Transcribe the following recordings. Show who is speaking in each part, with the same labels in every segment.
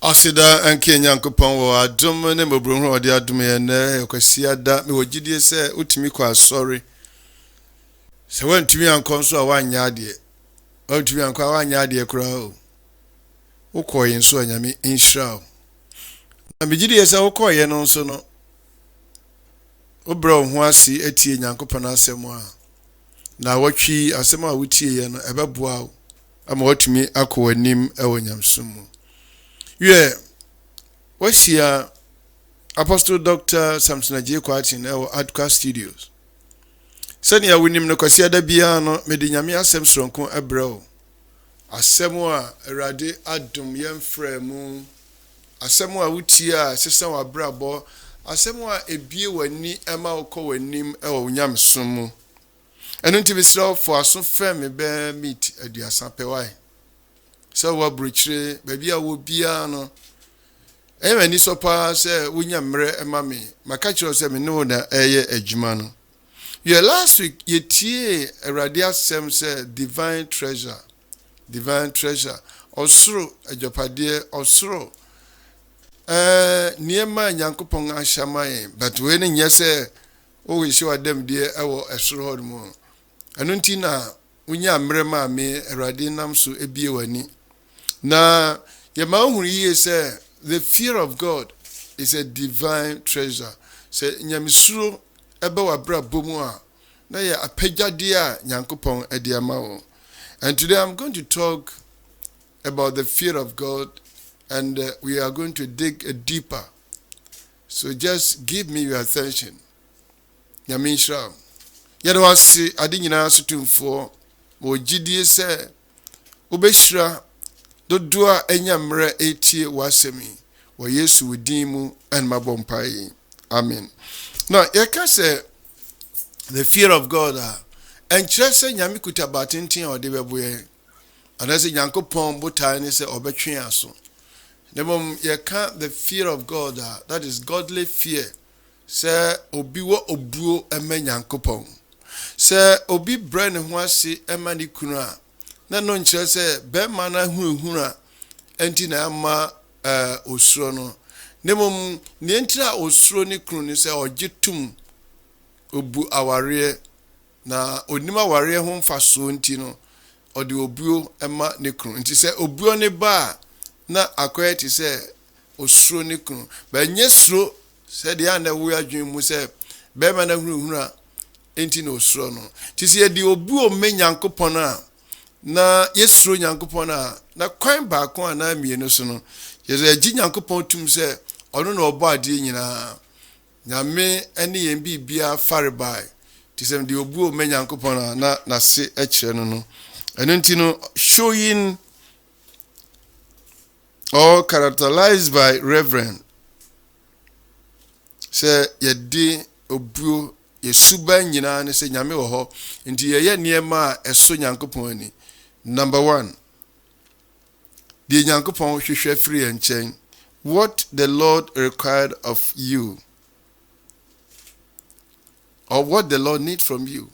Speaker 1: Asida anke nyankopon wo adom ne mobro hu ode adom ye na ekwasi da me wogidie se utimi kwa sorry se wantimi ankon so a wanya ade wantimi ankon wanya ade kura o ukoye nso anyame inshra na bigidie se ukoye no nso no obro hu asi etie nyankopon asem a na watwi asem a wutie ye no ebeboa ama watumi akowanim ewonyamsumu yeah, what's here? Apostle Dr. Samson Adkwart in our Adkwart Studios. Sani ya winim no kwasi ada bia no mede nyame asem sronko ebrɛ asem a erade adom yemfrɛ mu asem a wutie a sesa wa brabɔ asem a ebie wani ema okɔ wanim ɛwɔ nyamsom mu ɛno nti bisrɛ fo aso fɛ me bɛ meet aduasa pɛwai so wa bruchire baby a wo bia no ni so pa se wonya mre emame maka kiro se me no na eye adwuma no yeah last week yetie awrade asem se divine treasure osoro adwapade osoro niema nyankopon ahyamaye but we ne nye se o we hwe wadam de ewo esoro hodmo eno nti na wonya mre ma me awrade nam so ebie wani na yema ohuru yi say the fear of God is a divine treasure. Say nyamisuro ebe wa bra bomu a na ye apegyade a nyankopon ede ama. And today I'm going to talk about the fear of God, and we are going to dig deeper. So just give me your attention. Nyamisha yede wasi ade nyina sotumfo mo gidie se obeshira dodua enyamre etie wasemi wa Yesu wedimu and mabompai. Amen. Now, say the fear of God and just say nyame kutabatintin or debeboye and as a yankopon botai say obetwe aso. Nemom yeka the fear of God that is godly fear. Say obiwo obuo ema yankopon. Say obi brain ho ase ema ni kunu a na no nkyere se be mana hunhura enti na ama osuro no nemom ne ntira osuro ni kunu ni se ogitum obu aware na onima aware ho mfaso enti no ode obuo ema ne kunu enti se obuo ne ba na akoyeti se osuro ni kunu ba nyesuro se de ana wo adwen mu se be mana hunhura enti na osuro no ti se de obuo menyankopon a na yesuro nyankopon na kwan ba ko na mienu so no yeze agi nyankopon tum se ono na obo ade nyina nyame ene yen bibia farebai tisem de obu o menyankopon na se ekire no eno nti no showing or characterized by reverend se yede obu yesuba nyina ne se nyame wo ho nti ye niema eso nyankopon ani. Number 1, the nyankopon hwehwe free enchen. What the Lord required of you, or what the Lord need from you.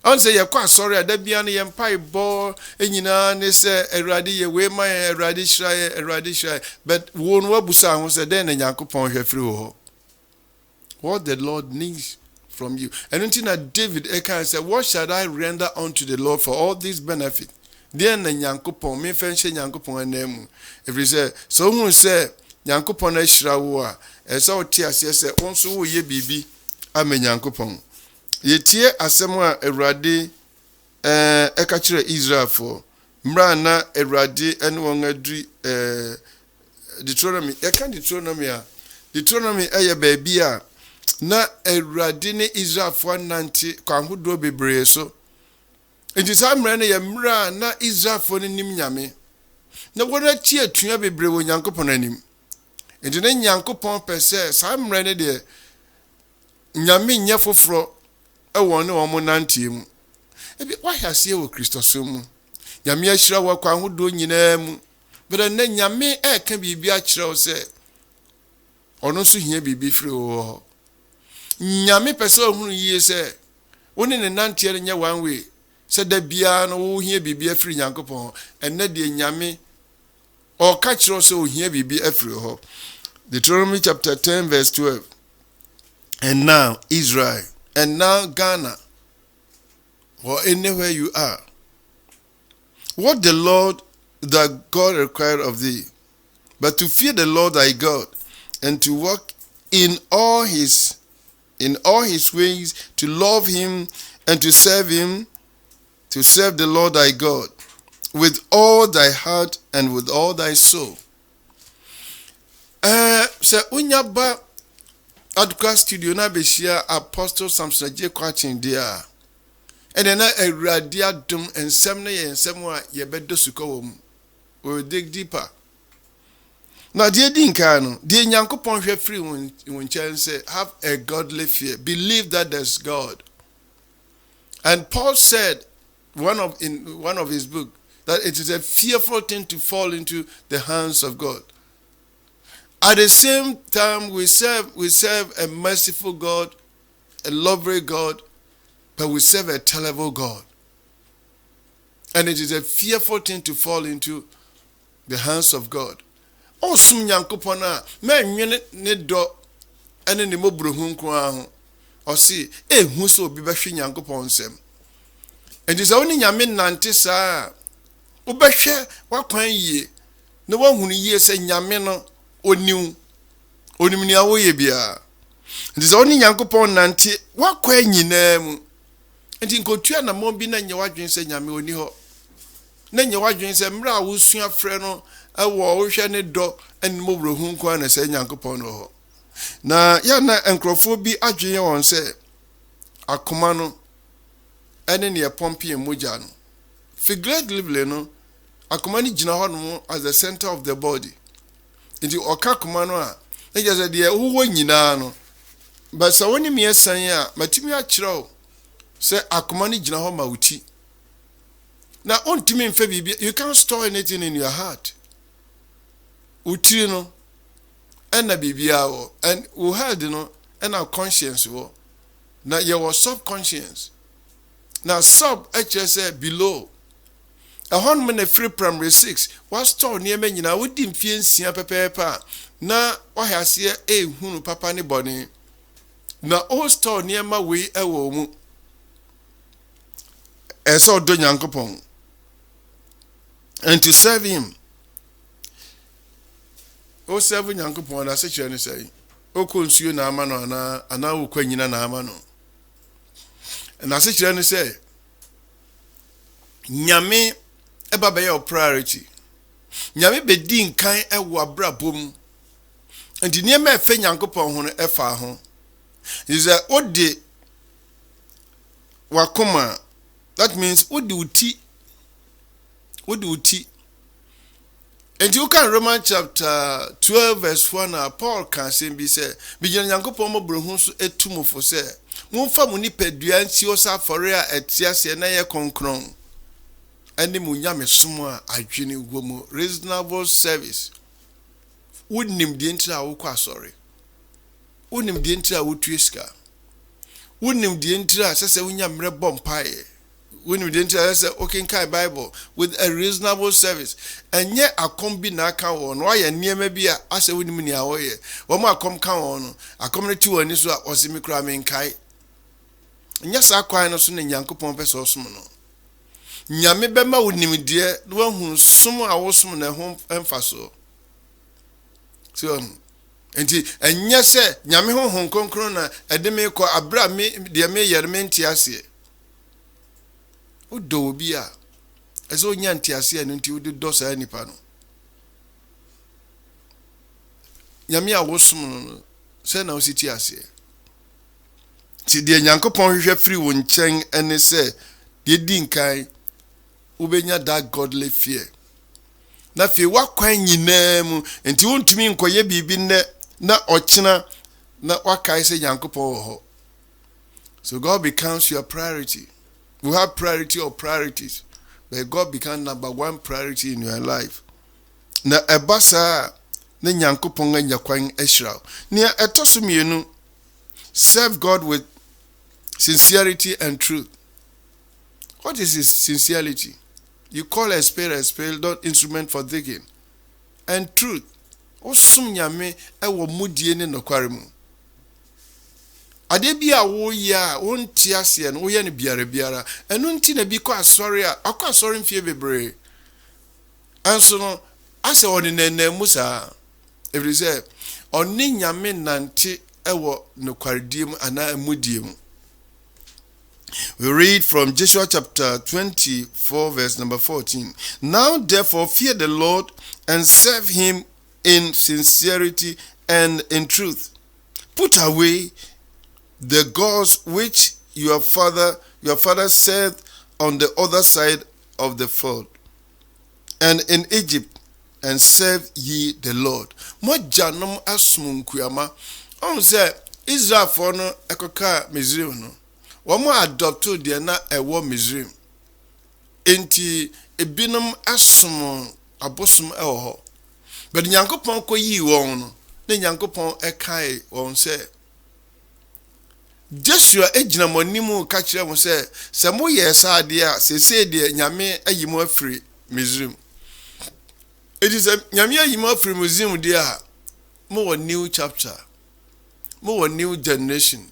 Speaker 1: On say yakwa sorry adabia ne yempai bo enyina ne se erade ye we man erade hrai but won wabusa ho se den nyankopon hwe free ho. What the Lord needs from you. And until David Ekan said, what shall I render unto the Lord for all these benefits? Then the nyankopon me fenche nyankopon anemu. If he say so who say nyankopon ahira wo a esa oti ase se wonso wo ye bibi ame nyankopon. Yetie asem a Awurade eka kire Israel for mra na Awurade ene won adri Deuteronomy Deuteronomy eye baabi a na Awurade ne Israel for nanti kwahodo bebree so. Enti samre ne ye mra na Israel for ne nim nyame na wona tie atua bebree wo nyankopon anim. Enti ne nyankopon pese samre ne de nyame nya foforo ewo ne wo mo nantie mu ebi wahase wo Kristo so mu nyame ahira wo kwahodo nyina mu bere ne nyame eka bibi a kire wo se ono so hia bibi firi wo nyame pese ohunu yie se woni ne nantie nya one way se da bia no wo hia bibia firi nyankopon enne de nyame or catch also here be every ho. Deuteronomy chapter 10 verse 12. And now Israel, and now Ghana, or anywhere you are, what the Lord thy God required of thee, but to fear the Lord thy God, and to walk in all his ways, to love him and to serve the Lord thy God with all thy heart and with all thy soul. So unyaba Adkwart Studio na beshia Apostle Samson J. Kwachin dia. And then a radiadum and semne and semwa yebedo suko. We will dig deeper. Now, dear Dinkano, dear Yankopon free when chance say, have a godly fear. Believe that there's God. And Paul said, in one of his books, that it is a fearful thing to fall into the hands of God. At the same time, we serve a merciful God, a lovely God, but we serve a terrible God. And it is a fearful thing to fall into the hands of God. Osum Yankopon a menwene ne do ene ne mobrohu nko aho. Osi ehu so obi behwe Yankopon nsem. Enti se woni nyame nante saa obehwe wakwan yie na wahunu yie se nyame no oniu onimni awoye bia. Enti se woni Yankopon nante wakwan nyina mu. Enti nkotua na mombi na nye wadwen se nyame oni ho. Na nye wadwen se mra a wosua frɛ no awo wohwe ne do en mobrohu nko na se Yankopon no ho. Na ya na enkrofo bi adwen won se akoma no ene ne pompi emoja no figuratively no akoma ni gina ho no as the center of the body. Nti oka akoma no a e just de wo nyina no but so woni me san a matimi a kireo se akoma ni gina ho ma wuti. Na ontimi mfa bibia, you can't store anything in your heart. Uti no ena bibia wo and we had no ena conscience wo na your subconscious na sub HSA below a hon me na free primary 6 what store near me nyina wodi mfie nsia pepepa na wahase hunu papa ne boni na all store near ma we ewo mu eso do Nyankopon and to serve him. O serve Nyankopon na se kire ne sei o konsuo na ama no ana wo kwanyina na ama no na se kire ne sei nyame eba be your priority nyame be di nkan ewo abrabom enti ne ma efe Nyankopon ho no efa ho is that odi wakoma, that means odi uti. And you can Romans chapter 12 verse 1 Paul can say be say bi Nyankopon mo brohu so etumo fo say momfa mo ni padua nti o sa fore a etiase na ye konkron ani mo nyame somo a adwene gomo reasonable service wonim die ntira wo kwa sorry wonim die ntira wo tueska wonim die ntira sese wonya mre bompae wonim die ntira sese okay kai Bible with a reasonable service enye akom bi na aka wo no aye niema bi a ase wonim ni awoye wo ma akom ka wo no akom ne ti wani so a osimi kra men kai nya sa kwan no so ne Nyankopon pese osom no nyame bema wonim die no wahu som a wosom na ho emfaso so enti enye se nyame ho konkron na edeme ko abra me de me yerme ntiase odo obi a ezo nya ntiase anu nti odi do sa nipa no nyame a wosom no se na ositi ase ti de Nyankopon hwehwe free wo nchen ene se de di nkai ubenya that godly fear na fe wakwan nyina mu enti wontumi nkoye bibi ne na ochina na wakai se Nyankopon ho. So God becomes your priority. We have priority or priorities, but God becomes number one priority in your life. Na ebasa na Nyankopon anya kwan ehira ne etoso mienu, serve God with sincerity and truth. What is sincerity? You call a spade, not instrument for digging. and truth. Osum nyame ewo mudie ne nokware mu. Ade bia wo ya wonti ase no wo ye ne biara enu nti na bi kọ asori a akọ asori mfie bebre anso no ase oni nenamu saa every say oni nyame nante ewo nokwaredie mu ana amudie mu. We read from Joshua chapter 24 verse number 14. Now therefore fear the Lord and serve him in sincerity and in truth. Put away the gods which your father served on the other side of the ford and in Egypt, and serve ye the Lord. Mo janom asum nkuyama. On say Israel for no ekoka Misraim no. Womo adopto de na ewo Misraim. Enti ebinom asum abosom ewo ho. But Nyankopon koyi won no. Ne Nyankopon ekai won say Joshua ejina monimu ka kire mo se mo ye sa ade a se de nyame ayimo afiri Misraim. It is a nyame ayimo afiri Misraim de a mo new chapter. Mo new generation.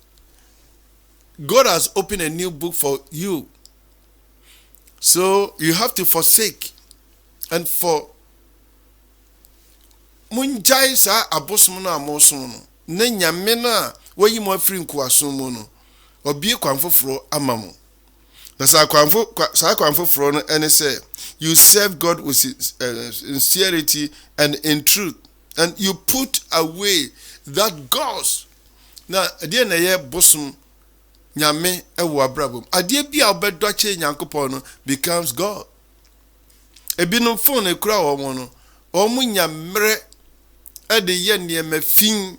Speaker 1: God has opened a new book for you. So you have to forsake and for munjai sa abosom na amosom no. Ne nyame na wayi mo afiri nkoasom mu no obie kwanfoforo amamo na sa kwanfoforo no ene say you serve God with sincerity and in truth, and you put away that gods. Na ade na ye bosom nyame ewo abrabom ade bia obedo che Nyankopon no becomes God. Ebinom phone ekura wo mo no omu nyamre ade ye ne mafin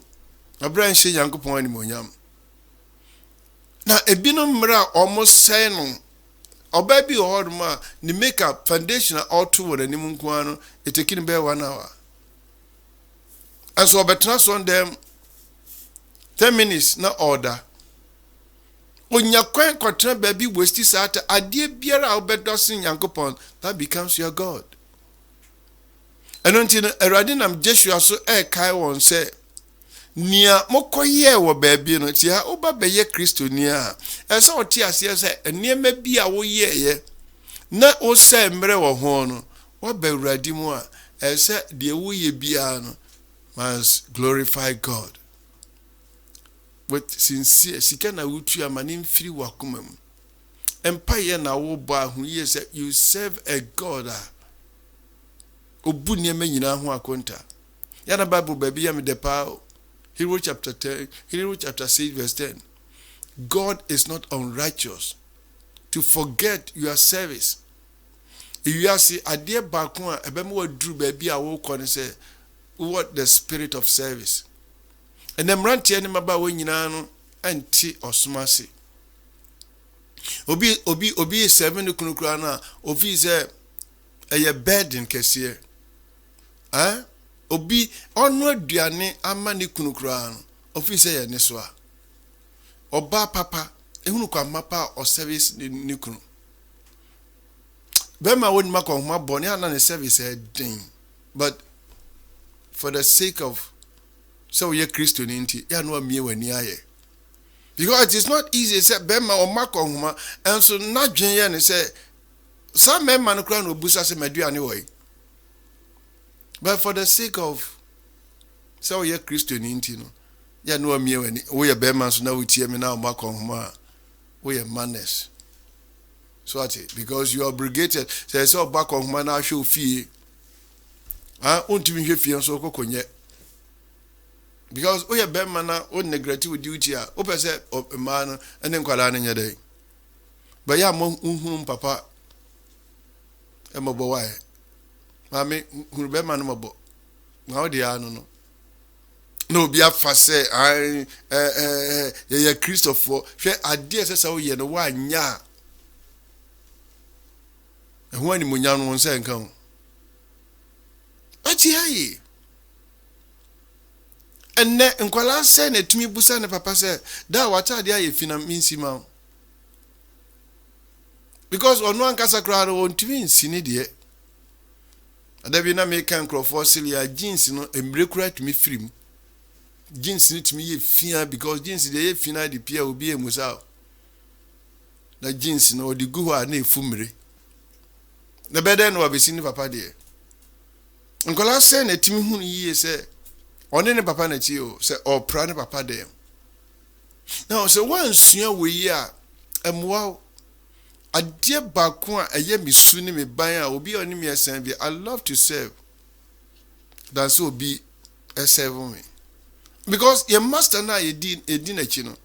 Speaker 1: abran hye Nyankopon ani monyam. Na ebinom mra almost say no oba bi hoduma ni make a foundation auto won anim nko ano etekin be 1 hour. And so betra on them 10 minutes na order. Onya kwan kotra baby waste sata ade biara obedo sin Nyankopon, that becomes your God. And until Erade nam Joshua so kai won say nia mokoye wo baabi no ti ha oba beye Kristo nia ese oti ase ese eniema bi a wo ye na o se mre wo ho no wo ba Erade mu a ese de wo ye bia no must glorify God with sincere sika na wutu amani mfiri wakoma mu empire na wo ba hu ye say you serve a God obu niema nyina ho akonta ya na Bible baabi ya me de pa Hebrews chapter 6 verse 10. God is not unrighteous to forget your service. If you are see a dear bakwa ebemu drew baby a wo kon say what the spirit of service. And them rant any maba we nyina no anti osumase. Obi 7 kunukura na obi say a burden kese. Obi onu aduane ama ne kunu kura no office ye ne so a oba papa ehunu kwa mapa o service ne kunu be ma woni makọ homa boni ana ne service den, but for the sake of so ye Christo ni nti ya no amie wani aye, because it is not easy say be ma o makọ homa and so na dwen ye ne say some men man kura no busa se maduane wo. But for the sake of so ye Christian intino, ya no amie wani we be man so na wutie me na o makon homa we manners. So ati because you are obligated say so back on homa na show fee. Ontimi hwe fie so kokonye. Because we be man na o neglect with duty a o pese man ene nkwala na nyede. But ya mo unhum papa e mo bo why mami hurube man mabo na odi anu no no bia fa say ye Christopher hwe ade sesa wo ye no wa nya ehun ani munya no nse nkan achi hayi enne nkwala se na tumi busa ne papa say da wata ade aye fina minsi ma because onu ankasa kra no on tumi nsini de. Adabi na make nkrofo silia jeans no embrekura tumi firim. Jeans ni tumi ye fia because jeans dey ye fina de pia obi emusa. Na jeans no odi gu ho a na efumre. Na beden no abesi ni papa de. Nkola se na timi hu yiye se one ne papa na ti o se opra ne papa de. Now so one sua we yi a emwa adie baako a eye misu ni me ban a obi oni me esan bi I love to serve. That's obi serve me. Because your master na ye din achi no.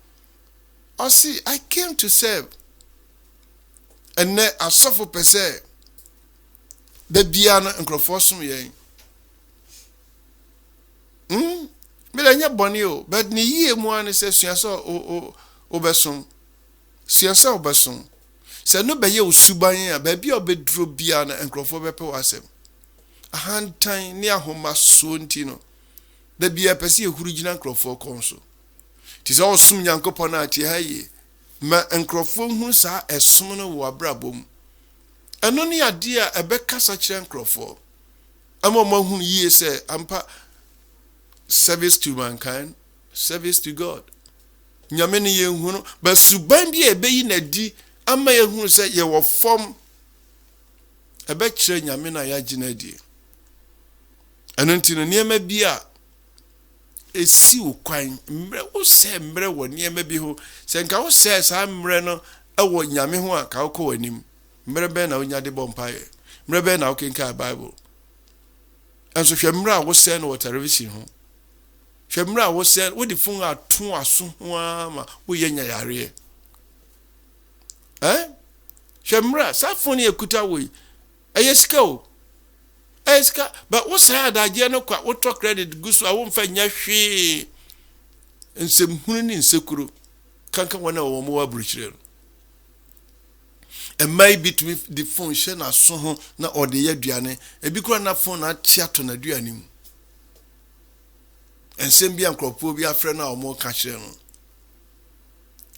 Speaker 1: I see I came to serve. And ne asofo pese the bia no nkrofo som yen. Me da nya boni o, but ni yie mu an se suasa o besom. Suasa o besom. Se no be ye osuban a ba bia obedro bia na nkrofo bepe wasem. Ahantan ni ahoma so ntino. Da bia pese ehuru gina nkrofo konso. Ti se osum nyankopon na ati haye. Ma nkrofo hu sa esom no wo abrabom. Eno ni ade a ebekasa kire nkrofo. Ama mo hu yie se ampa service to mankind, service to God. Nyame ne ye hu no, ba suban bi ebeyi na di ama ye hu se ye wo fom ebe kire nyame na ya gina di. Eno ntino niema bi a esi ukwan mre wo se mre wo niema bi ho se nka wo se sa mre no ewo nyame ho a ka wo ko wanim mre be na onya de bompaye mre be na wo kenka Bible anso hwe mre a wo se no wo television ho hwe mre a wo se wo di fun ato aso ho ama wo ye nya yare hwe mre sa fun e kuta wo eyeska o eska but wo say adaje no kwa wo to credit gusu a wo mfa nya hwe nsem hunu ni nsekuru kanka wona wo mo waburuchire e mai bit with the phone she na so ho na ode ye aduane e bi kura na phone na tiato na aduane mu ensem bi ankropo bi afre na wo mo ka kire no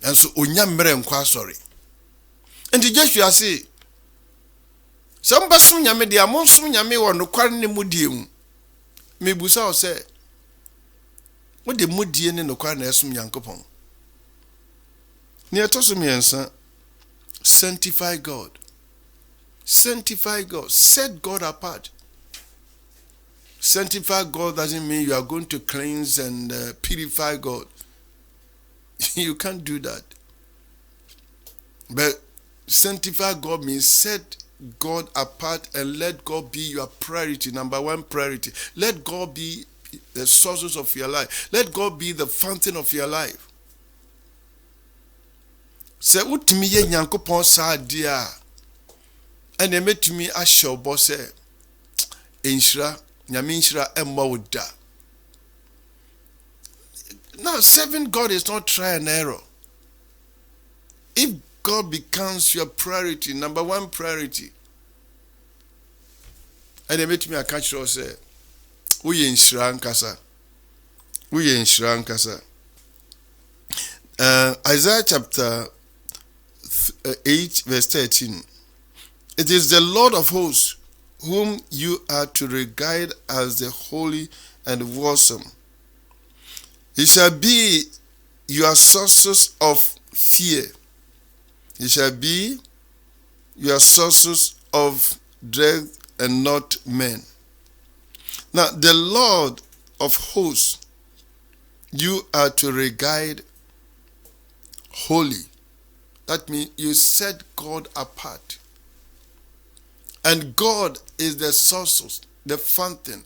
Speaker 1: enso onya mmere nkwa sorry enti Joshua say some basum nyame dia monsum nyame wo no kwar ne mudie mu mebusa o se wo de mudie ne no kwar na esum nyankopon ne etoso miensa sanctify God, set God apart. Sanctify God doesn't mean you are going to cleanse and purify God. You can't do that. But sanctify God means set God apart and let God be your priority, number one priority. Let God be the sources of your life. Let God be the fountain of your life. Se utimi ye nyankopon sa dia ene metumi ahye obo se enhira nyame nhira emma woda. Now serving God is not try and error. If God becomes your priority, number one priority, ene metumi akachiro se uye nhira nkasa. Isaiah chapter 8 verse 13. It is the Lord of hosts whom you are to regard as the holy and awesome. He shall be your sources of fear. He shall be your sources of dread and not men. Now the Lord of hosts you are to regard holy. That means you set God apart. And God is the source, the fountain.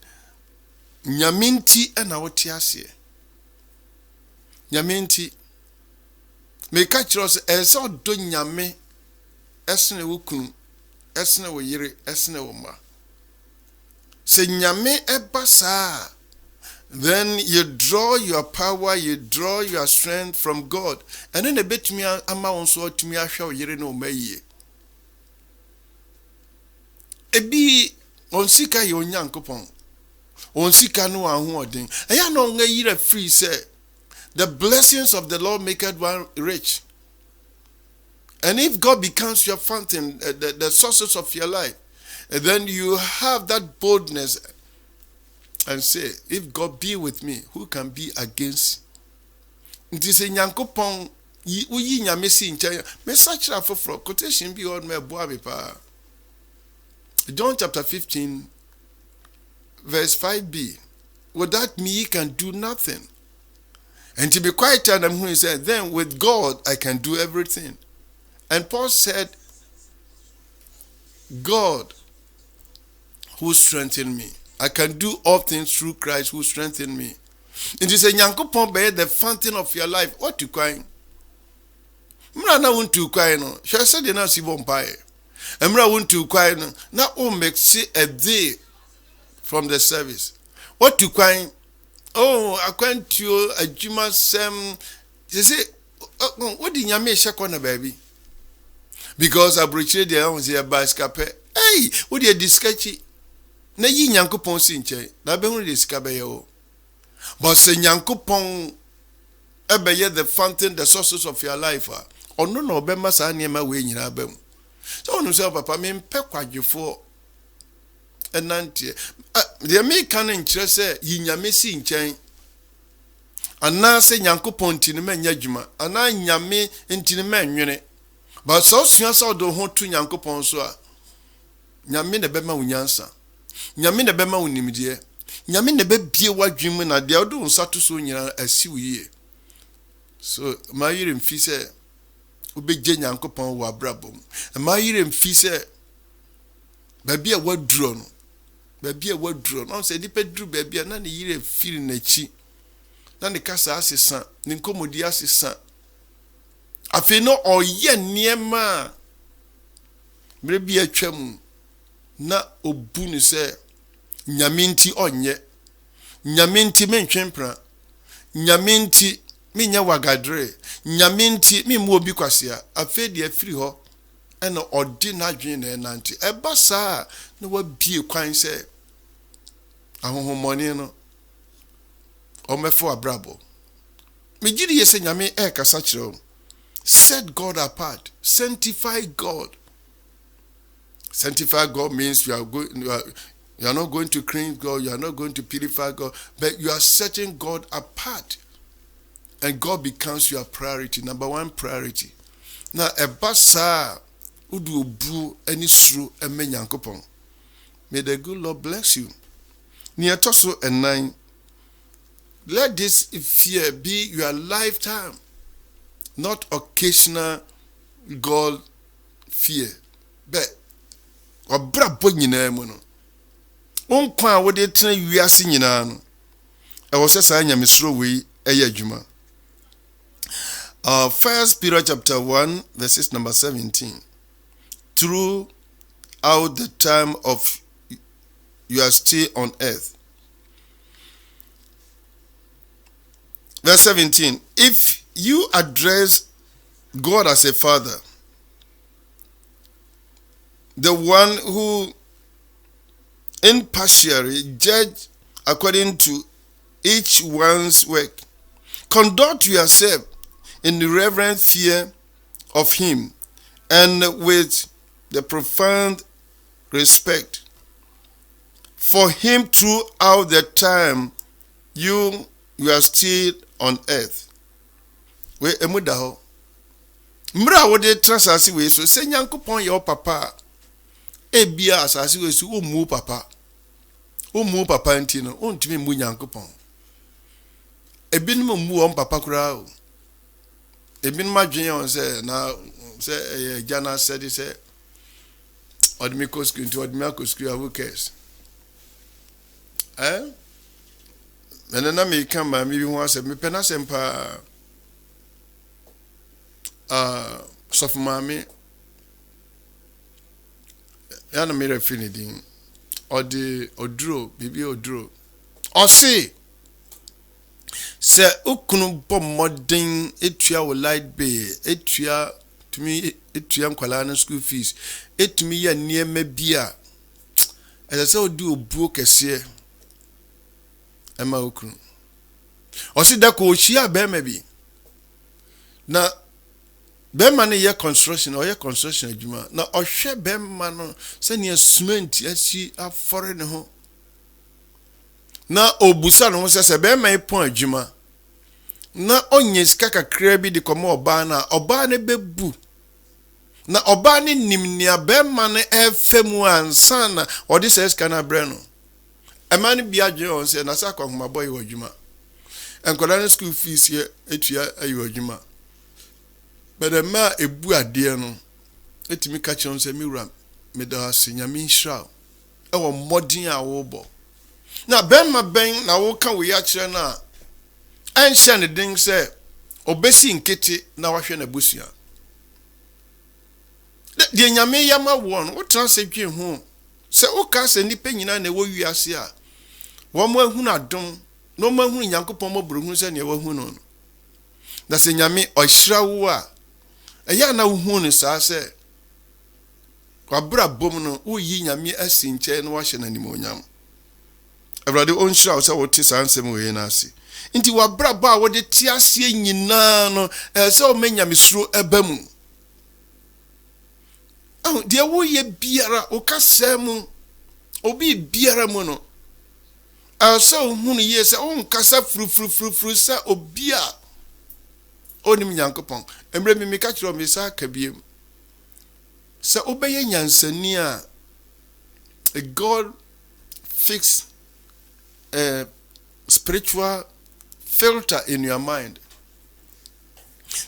Speaker 1: Nyaminti anawotiasie. Nyaminti. Me kachros eso do nyame esne wukunu, esne wo yire, esne wo ma. Se nyame ebasa. Then you draw your power, you draw your strength from God. And then a bit me ama onso to me ahwa yire no maye. Ebi onsika ye onyankopon. Onsika no ahoden. Eya no nga yire free say the blessings of the Lord maketh one rich. And if God becomes your fountain, the sources of your life, And then you have that boldness and say, if God be with me, who can be against? It is a Nyankopon uyi nyame si nkyɛn. Me sachira foforo quotation bi on me boa me pa. John chapter 15 verse 5b. Without me, ye can do nothing. And to be quiet, and he said, then with God, I can do everything. And Paul said, God who strengthened me. I can do all things through Christ who strengthened me. It is a Nyankopon be the fountain of your life. What you crying? Mra na won't cry no. Shall say the na si bompae. Mra won't cry no. Na o make see a day from the service. What you crying? Oh, I can't you a Juma Sam. You say, what did you make shakona baby? Because I breached the own here by scape. Hey, what did you sketchy? Na yi Nyankopon sinche. Na be hu discabe yo. But say Nyankopon ebe the fountain, the sources of your life. Or no be masa niema we nyina bem. So onu say papa me mpe kwadwefo enantie. The American interest say yinyame si nchen. Ana se Nyankopon ntini manya dwuma. Ana nyame ntini manwene. But so sua so do ho to Nyankopon so a nyame ne bema unyansa. Nyame ne bema unimdie. Nyame ne be bie wadwum na de odo nsato so nyina asi wiye. So my yire mfi se obegye Nyankopon wa brabom. My yire mfi se baby a waduro no. Baby a waduro no say di pedru baby na ne yire firi na chi. Na ne kasa asesa, ne nkomodi asesa. Afi no oye niema. Mre bi atwam na obu ni se nyame nti onye. Nyame nti mentwempra. Nyame nti minya wagadre. Nyame nti mi mu obi kwasea. Afi de afiri ho ena odi na dwen na enanti. Eba saa na wabie kwan se ahohomoni no omefo abrabo. Mejidi yese nyame kasa kire. Set God apart. Sanctify God. Sanctify God means you are not going to cleanse God, you are not going to purify God, but you are setting God apart. And God becomes your priority, number one priority. Now, a basa udu obu any sru eme Nyankopon. May the good Lord bless you. Niatoso and 9. Let this fear be your lifetime, not occasional God fear. But obrabo nyina mu no. Onkwa wo de tena wiase nyina no. E wo sesa nyamesro we eye adwuma. 1 Peter chapter 1 verses number 17. Throughout the time of your stay on earth. Verse 17. If you address God as a father, the one who impartially judge according to each one's work, conduct yourself in the reverent fear of him and with the profound respect for him throughout the time you are still on earth. We emudaho mra wo de transasi we so se Nyankopon your papa ebia asasi we so omu papa nti no ontimi mu Nyankopon ebinum mu on papa kura o ebinum adwen on se na se jana said say odmikos kuntu odmiakos kura who cares menena me kan ma mi bi ho ase me pena sempa sofumami yana me refinidin odro bibi odro osi se ukunu bomodin etua wo light bay etua tumi etua nkwala na school fees etumi ya niema bia ese odi obuo kese ema ukunu. Osi da ko ohia be ma bi. Na bema ne ye construction or ye construction adwuma na ohwe bema no se ne cement asi afore ne ho na obusa no se bema epon adwuma na onye sika kakra bi de komo oba na oba ne bebu na oba ne nimnia bema ne efemu ansa na odi se sika na bre no emane bia adwe on se na sa kwahoma boy adwuma enkola ne school fees ye etua ayi adwuma but the ma ebu ade no etimi ka che on se miwura me da nyame nhira e wo modern a wo bo na bema ben na wo ka wo ya kire na anhye ne den se obesi nkete na wahwe na busua de nyame yama won wo tra se dwe ho se wo ka se nipa nyina na wo wiase a wo mo ahunu adom no mo ahunu nyankopon mo buru hu se ne wo ahunu no na se nyame ohira wo a eya na wo hu ne sa se kwabra bom no wo yi nyame asinche no wahye na nimonyam Ebrade onhira wo se wo ti sansem we na ase nti wabra ba wo de ti ase nyina no se o menya misuro ebamu de wo ye biara o kasem obi biara mu no so hunu ye se on kasa fru sa obia onim nyankopon emre mi ka kiro mi sa kabiem se obeye nyansani a God fix a spiritual filter in your mind.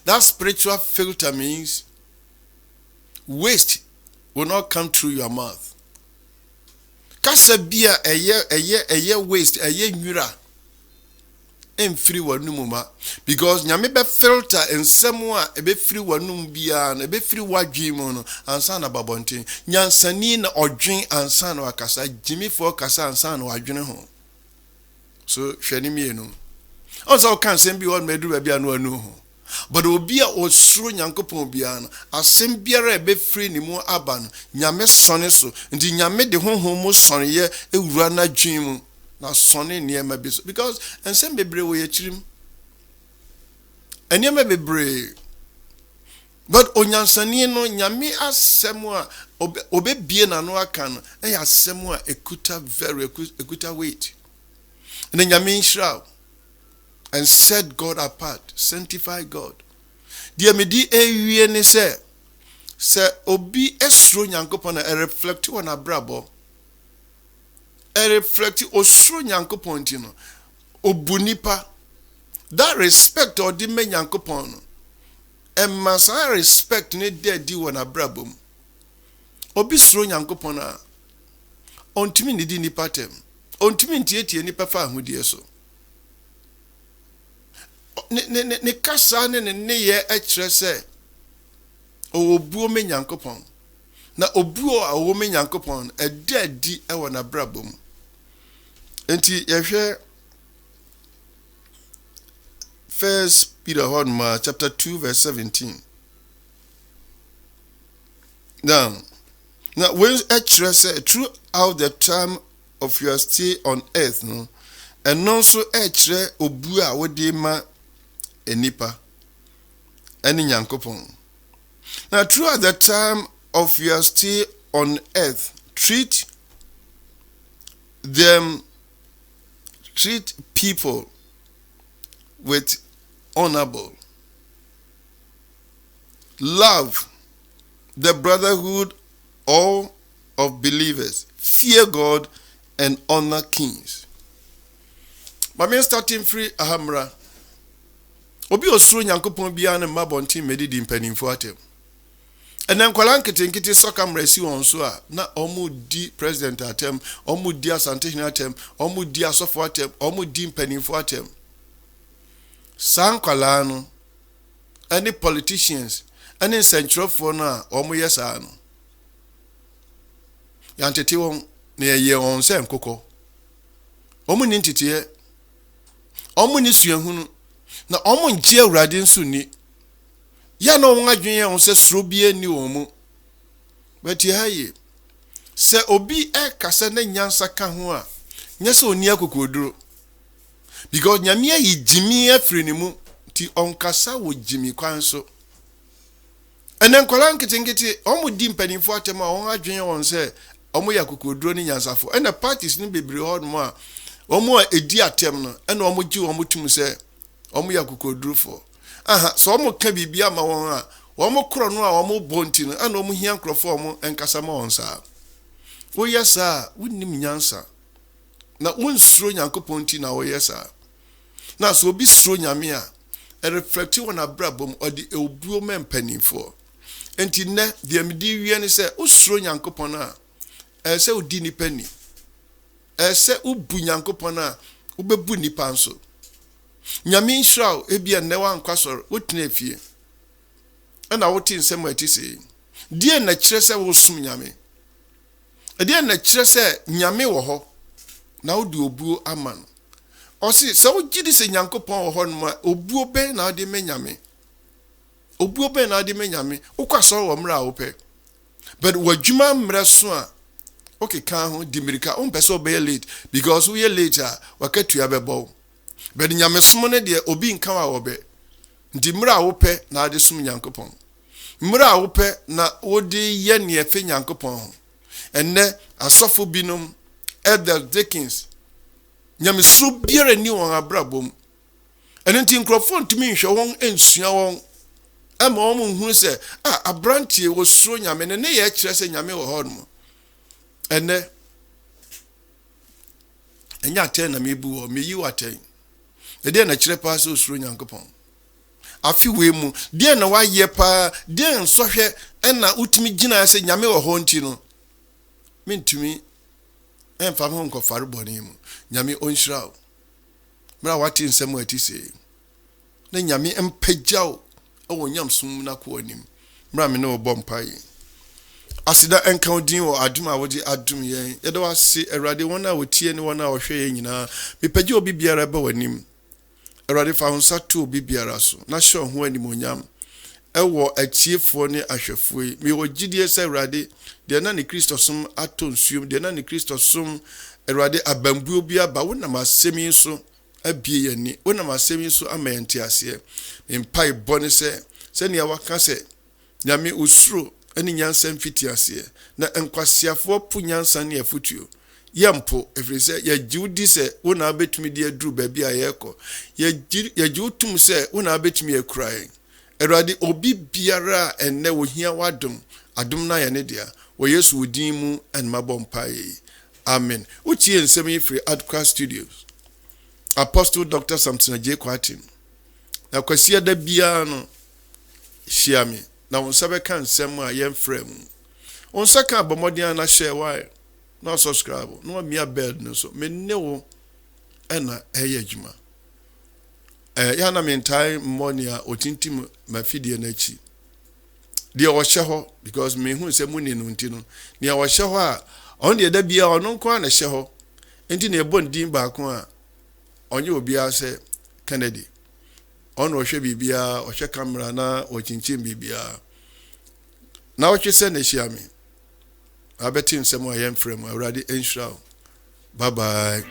Speaker 1: That spiritual filter means waste will not come through your mouth. Kasa bia eye waste eye nwura emfiri wanum ma because nyame be filter ensem a ebe firi wanum bia na ebe firi wadwi mu no ansa na babonten nyansani na odwen ansa na wakasa jimifo kasa ansa na wadwene ho so hwani mienu also kan sem bi won medu bia no anu ho but obi a osuro nyankopon bia no asem biara ebe firi ni mu aba no nyame sone so nti nyame de honhom mu sone ye ewura na dwen mu na sone niema bi so because ensem bebre wo ye chirim eniema bebre but onyansani no nyame asem a obebie na no aka no e ya asem a ekuta weight and nyame nhira and set God apart, sanctify God. Dear medi ewie ne se obi esro nyankopon na reflect on abrabo. Reflect osro nyankopon ti no. Obunipa. That respect or di me nyankopon no. And masa respect ne di won abrabo. Obi sro nyankopon na ontimi ni di nipa tem. Ontimi ntie nipa fa ahudie so. Ne kasa ne ye ekire se obuo me nyankopon na obuo a wo me nyankopon edadi e wona brabom enti yehwe First Peter chapter 2 verse 17 now when ekire se throughout the time of your stay on earth no and also ekire obuo a wo de ma enipa eni nyankopon. Now throughout the time of your stay on earth, treat people with honorable love, the brotherhood all of believers, fear God and honor kings. But me starting free ahamra obi osuro nyankopon bia ne mabontin medidi mpanimfo atem enen kwala nkete soka mresi won so a na omudi president atem omudi asantehina atem omudi asofo atem omudi mpanimfo atem sankwala no any politicians any centrofo na omoyesa no yantete won na ye won se nkoko omuni ntitiye omuni suahunu na omo ngie awurade nso ni ya na won adwen on se suro bie ni omu beti haye se obi e kasa na nyansa ka ho a nyese oni akokoduro because nyame yi jimi afiri ni mu ti on kasa wo jimi kwan so And then Kolan Kitty, almost dim penny for them, I dream on say, Omoya Kuku ni Yansafo, and the parties need be behold more, or more a dear temno, and almost you almost say, Omoya Kuku drew for. Aha, so almost can be Biama one, one more crono, or more bontin, and almost young croformo and Casamon, sir. Oh, yes, sir, wouldn't him answer. Now, one strong Yanko Pontina, oh, yes, sir. Now, so be strong Yamia, and reflect on a brabum or the old man penny for. And in that, the Amedian said, oh, strong Yanko Pona, and say, Dini penny. And say, Ubu Yanko Pona, Ubebuni Panso. Yamin shroud, Ebia never unquasser, what nephew. And I would in some way to say, dear Natressa will swim Yami. A dear Natressa Yami woho. Now do Obu Aman. Or see, so Gidis and Yanko Pon Hornma, Obu Ben Adi Menyame. Obu Ben Adi Menyame, Okaso Omra Ope. But what Juma Mrasua, okay, can't Dimirika, peso be late, because we are later, Wakatu Abebo. But in Yamesmone, dear Obi in Kawa Obe. Dimra Ope, na de Sum Yankopon. Mra Ope, na Odi Yen ye Fin Yankopon. And ne, a sofu binum. Elder Dickens, Yam so beer and new on a brabum. And anything crofon to me, show one and snow. I'm a woman who said, a brandy was so yam and a nay actress and yammy or hormone. And then, and ya tell me boo or me you are telling. The dear natural pass so strong young upon. A few way more, dear no why ye pa, dear and so here, and now utmi gina say yammy or hontino. Mean to me. And from home of Farbonim, Yami on shroud. Bra what in some way to say. Then Yami and Pejao, oh, yam soon na quonim. Bramino bompay. Asida encounting or Aduma, what the Adum ye, Edo see a radi 1 hour tea and 1 hour shaying in a Pipejo be beara bonim. A radi found Satu be bearaso, not sure who any monyam. Ewo a chief for ne ashefui, me wo GDS radi. The nani Christosum aton sum, the nani Christosum erade abambu bia ba wona masemi so abie yani wona masemi so amenti ase mpai bone se ne waka se nyame usuro ani nyansa mfiti ase na enkwasiafo pu nyansa ne afutuo yempo efrese ya jiudi se wona abetumi de aduru ba bia yeko ya jiutum se wona abetumi akurai erade obi biara enne wo hia wadum adum na ya ne dia wo Yesu udimu and mabompai. Amen. Uchi and semi free Adkwart Studios. Apostle Dr. Samson J. Kwatin. Na kwasia da bia no shiami. Na wonsabe kan semu a yem frame. Wonsaka abomodian na share why. No subscribe. No mia bell no so. Me newo ena eye adwuma. Ya na mentai monia otintim mafidie na chi. Dear was shaho because me who say money no ntino. Near was shaho on the other bia or no kwan a shaho. Enti ne bon din ba ko a onye obi a say Kennedy. On wo hwe bibia o hwe camera na o chinchin bibia. Na wo hwe se na hia me. Abetin sem o yem frame already enshroud. Bye bye.